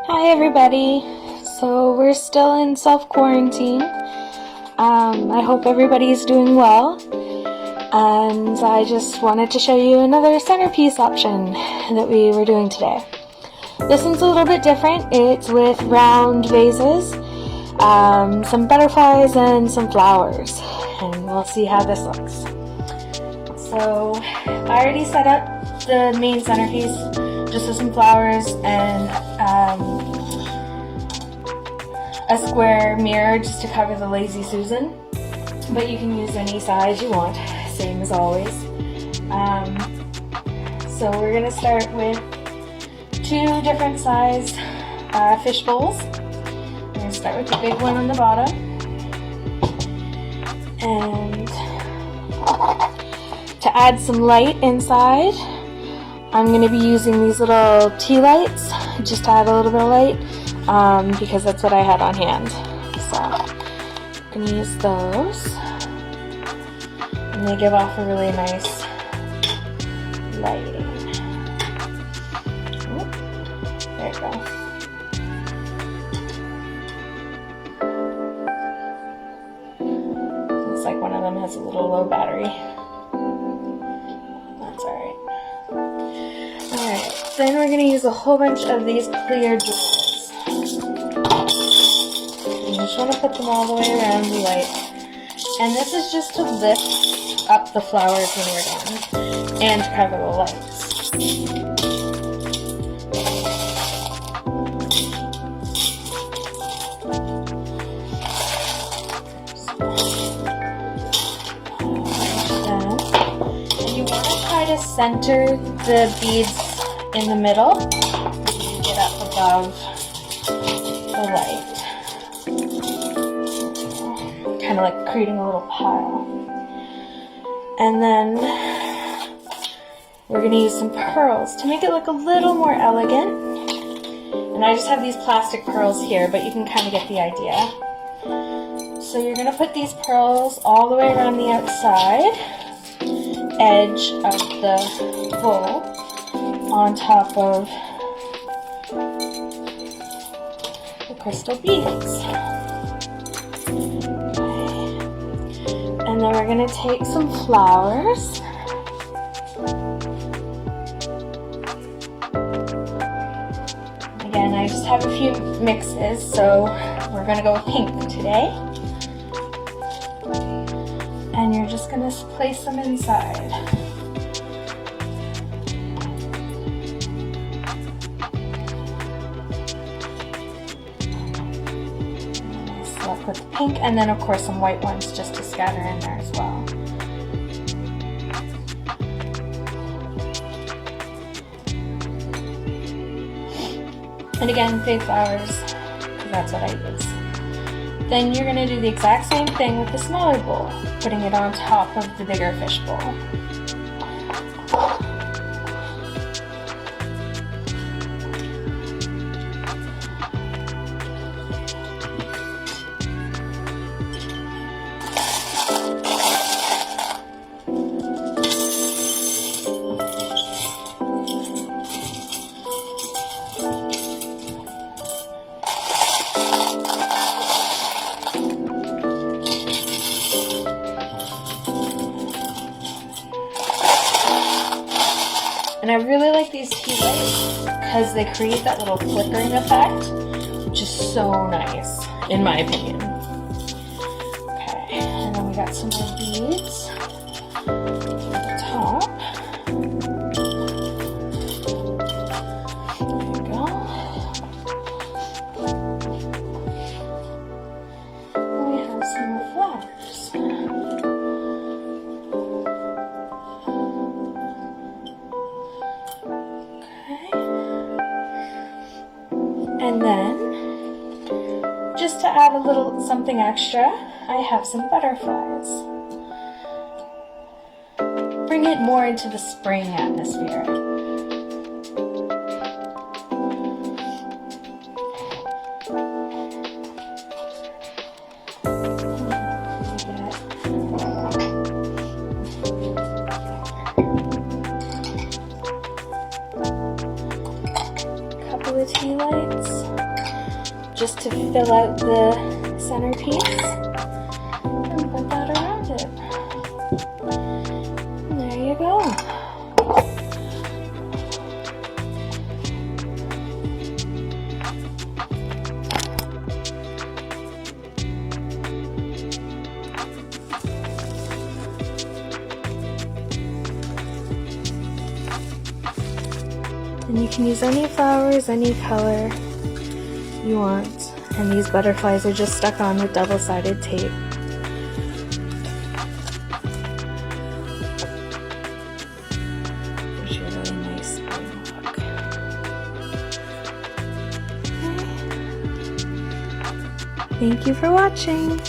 Hi everybody. So we're still in self-quarantine. I hope everybody's doing well. And I just wanted to show you another centerpiece option that we were doing today. This one's a little bit different. It's with round vases, some butterflies and some flowers. And we'll see how this looks. So I already set up the main centerpiece just with some flowers and a square mirror just to cover the Lazy Susan, but you can use any size you want, same as always. So we're going to start with two different size fish bowls. We're going to start with the big one on the bottom, and to add some light inside, I'm going to be using these little tea lights just to add a little bit of light, because that's what I had on hand. So I'm going to use those, and they give off a really nice lighting. Oop, there you go. Looks like one of them has a little low battery. That's alright. Alright, then we're going to use a whole bunch of these clear jewels. You just want to put them all the way around the light. And this is just to lift up the flowers when we're done, and to cover the lights. And you want to try to center the beads in the middle, you get up above the light. Kind of like creating a little pile. And then we're going to use some pearls to make it look a little more elegant. And I just have these plastic pearls here, but you can kind of get the idea. So you're going to put these pearls all the way around the outside edge of the bowl on top of the crystal beads. And then we're going to take some flowers. Again, I just have a few mixes, so we're going to go with pink today. And you're just going to place them inside. Select with the pink, and then of course some white ones just to scatter in there as well. And again, fake flowers, because that's what I use. Then you're going to do the exact same thing with the smaller bowl, putting it on top of the bigger fish bowl. And I really like these tea lights because they create that little flickering effect, which is so nice, in my opinion. Okay, and then we got some more beads at the top. There we go. And we have some more flowers. And then, just to add a little something extra, I have some butterflies. Bring it more into the spring atmosphere. Couple of tea lights. to fill out the centerpiece and put that around it. And there you go. And you can use any flowers, any color you want. And these butterflies are just stuck on with double-sided tape. Gives you a really nice spring look. Okay. Thank you for watching.